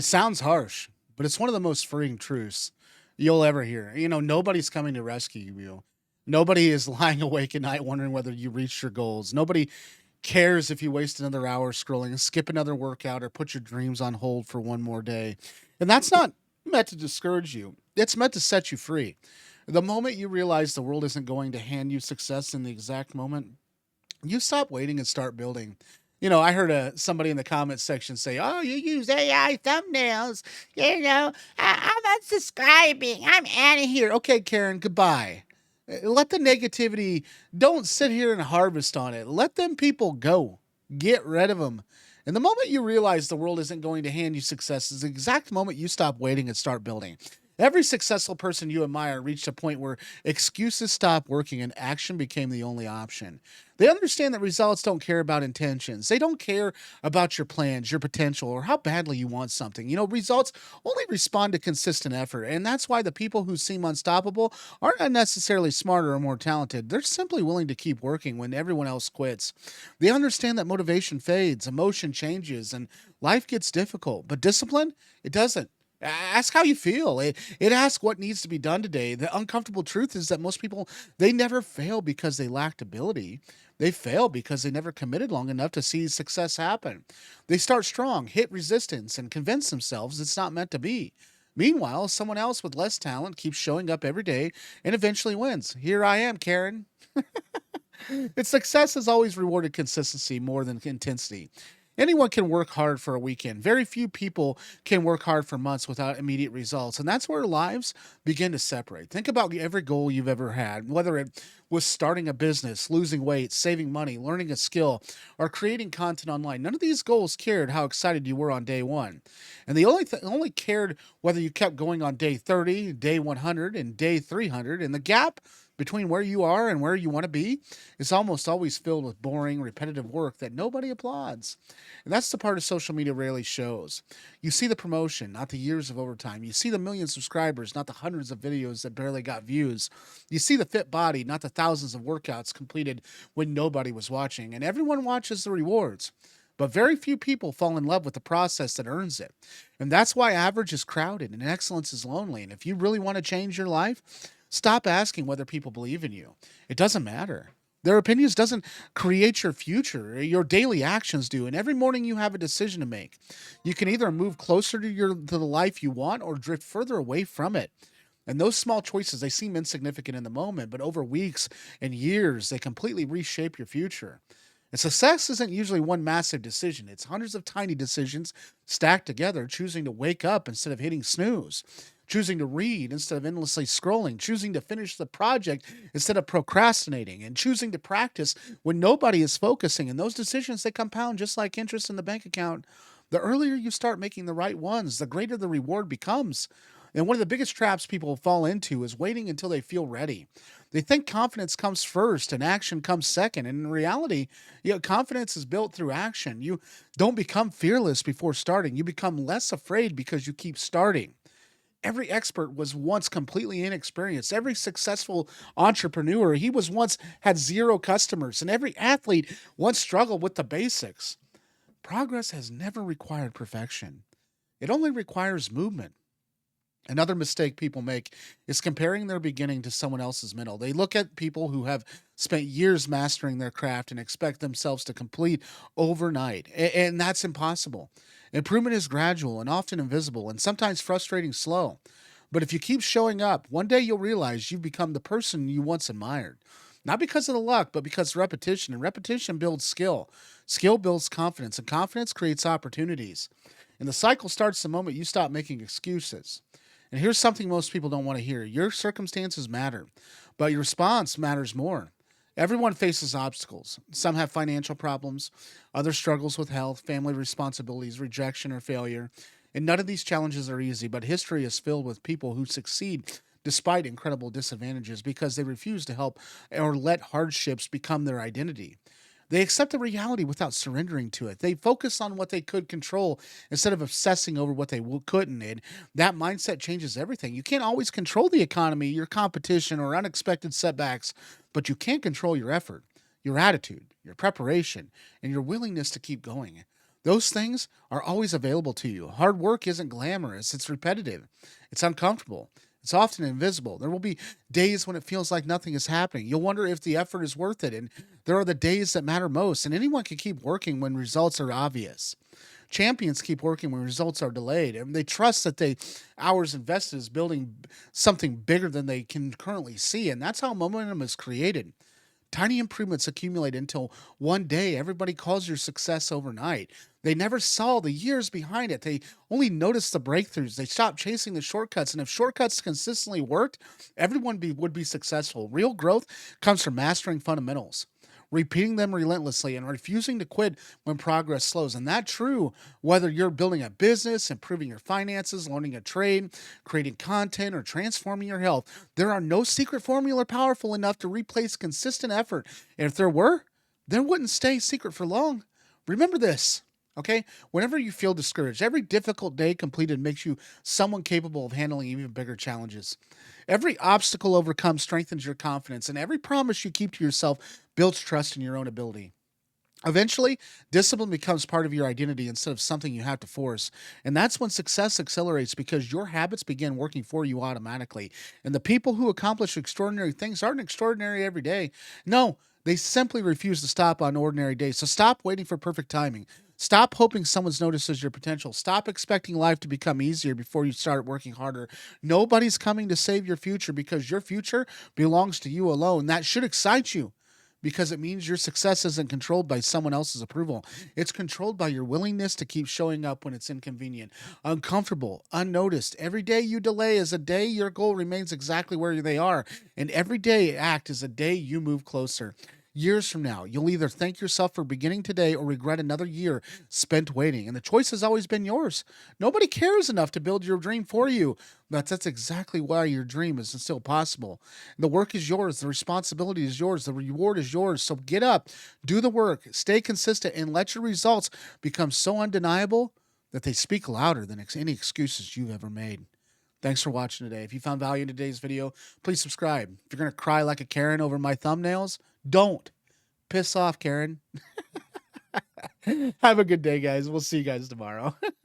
It sounds harsh, but it's one of the most freeing truths you'll ever hear. Nobody's coming to rescue you. Nobody is lying awake at night wondering whether you reached your goals. Nobody cares if you waste another hour scrolling, skip another workout, or put your dreams on hold for one more day. And that's not meant to discourage you, it's meant to set you free. The moment you realize the world isn't going to hand you success in the exact moment, you stop waiting and start building. I heard somebody in the comments section say, "Oh, you use AI thumbnails. I'm unsubscribing. I'm out of here." Okay, Karen, goodbye. Let the negativity, don't sit here and harvest on it. Let them people go. Get rid of them. And the moment you realize the world isn't going to hand you success is the exact moment you stop waiting and start building. Every successful person you admire reached a point where excuses stopped working and action became the only option. They understand that results don't care about intentions. They don't care about your plans, your potential, or how badly you want something. Results only respond to consistent effort. And that's why the people who seem unstoppable aren't necessarily smarter or more talented. They're simply willing to keep working when everyone else quits. They understand that motivation fades, emotion changes, and life gets difficult. But discipline, it doesn't. Ask how you feel. It asks what needs to be done today. The uncomfortable truth is that most people, they never fail because they lacked ability. They fail because they never committed long enough to see success happen. They start strong, hit resistance, and convince themselves it's not meant to be. Meanwhile, someone else with less talent keeps showing up every day and eventually wins. Here I am, Karen. Its success has always rewarded consistency more than intensity. Anyone can work hard for a weekend. Very few people can work hard for months without immediate results. And that's where lives begin to separate. Think about every goal you've ever had, whether it was starting a business, losing weight, saving money, learning a skill, or creating content online. None of these goals cared how excited you were on day one. And only cared whether you kept going on day 30, day 100, and day 300. And the gap between where you are and where you want to be is almost always filled with boring, repetitive work that nobody applauds. And that's the part of social media rarely shows. You see the promotion, not the years of overtime. You see the million subscribers, not the hundreds of videos that barely got views. You see the fit body, not the thousands of workouts completed when nobody was watching. And everyone watches the rewards. But very few people fall in love with the process that earns it. And that's why average is crowded and excellence is lonely. And if you really want to change your life, stop asking whether people believe in you. It doesn't matter. Their opinions doesn't create your future. Your daily actions do. And every morning you have a decision to make. You can either move closer to the life you want or drift further away from it. And those small choices, they seem insignificant in the moment, but over weeks and years, they completely reshape your future. And success isn't usually one massive decision. It's hundreds of tiny decisions stacked together, choosing to wake up instead of hitting snooze, choosing to read instead of endlessly scrolling, choosing to finish the project instead of procrastinating, and choosing to practice when nobody is focusing. And those decisions, they compound just like interest in the bank account. The earlier you start making the right ones, the greater the reward becomes. And one of the biggest traps people fall into is waiting until they feel ready. They think confidence comes first and action comes second. And in reality, confidence is built through action. You don't become fearless before starting. You become less afraid because you keep starting. Every expert was once completely inexperienced. Every successful entrepreneur, he was once had zero customers. And every athlete once struggled with the basics. Progress has never required perfection. It only requires movement. Another mistake people make is comparing their beginning to someone else's middle. They look at people who have spent years mastering their craft and expect themselves to complete overnight. And that's impossible. Improvement is gradual and often invisible and sometimes frustrating slow. But if you keep showing up, one day you'll realize you've become the person you once admired. Not because of the luck, but because repetition. And repetition builds skill. Skill builds confidence, and confidence creates opportunities. And the cycle starts the moment you stop making excuses. And here's something most people don't want to hear: your circumstances matter, but your response matters more. Everyone faces obstacles. Some have financial problems, others struggles with health, family responsibilities, rejection, or failure. And none of these challenges are easy, but history is filled with people who succeed despite incredible disadvantages because they refuse to help or let hardships become their identity. They accept the reality without surrendering to it. They focus on what they could control instead of obsessing over what they couldn't. And that mindset changes everything. You can't always control the economy, your competition, or unexpected setbacks, but you can control your effort, your attitude, your preparation, and your willingness to keep going. Those things are always available to you. Hard work isn't glamorous, it's repetitive, it's uncomfortable, it's often invisible. There will be days when it feels like nothing is happening. You'll wonder if the effort is worth it. And there are the days that matter most. And anyone can keep working when results are obvious. Champions keep working when results are delayed, and they trust that they hours invested is building something bigger than they can currently see. And that's how momentum is created. Tiny improvements accumulate until one day everybody calls your success overnight. They never saw the years behind it. They only noticed the breakthroughs. They stopped chasing the shortcuts. And if shortcuts consistently worked, would be successful. Real growth comes from mastering fundamentals, repeating them relentlessly, and refusing to quit when progress slows. And that's true whether you're building a business, improving your finances, learning a trade, creating content, or transforming your health. There are no secret formula powerful enough to replace consistent effort. And if there were, they wouldn't stay secret for long. Remember this. Okay, whenever you feel discouraged, every difficult day completed makes you someone capable of handling even bigger challenges. Every obstacle overcome strengthens your confidence, and every promise you keep to yourself builds trust in your own ability. Eventually, discipline becomes part of your identity instead of something you have to force. And that's when success accelerates because your habits begin working for you automatically. And the people who accomplish extraordinary things aren't extraordinary every day. No, they simply refuse to stop on ordinary days. So stop waiting for perfect timing. Stop hoping someone notices your potential. Stop expecting life to become easier before you start working harder. Nobody's coming to save your future because your future belongs to you alone. That should excite you because it means your success isn't controlled by someone else's approval. It's controlled by your willingness to keep showing up when it's inconvenient, uncomfortable, unnoticed. Every day you delay is a day your goal remains exactly where they are, and every day act is a day you move closer. Years from now, you'll either thank yourself for beginning today or regret another year spent waiting. And the choice has always been yours. Nobody cares enough to build your dream for you. That's exactly why your dream is still possible. The work is yours. The responsibility is yours. The reward is yours. So get up, do the work, stay consistent, and let your results become so undeniable that they speak louder than any excuses you've ever made. Thanks for watching today. If you found value in today's video, please subscribe. If you're going to cry like a Karen over my thumbnails, don't. Piss off, Karen. Have a good day, guys. We'll see you guys tomorrow.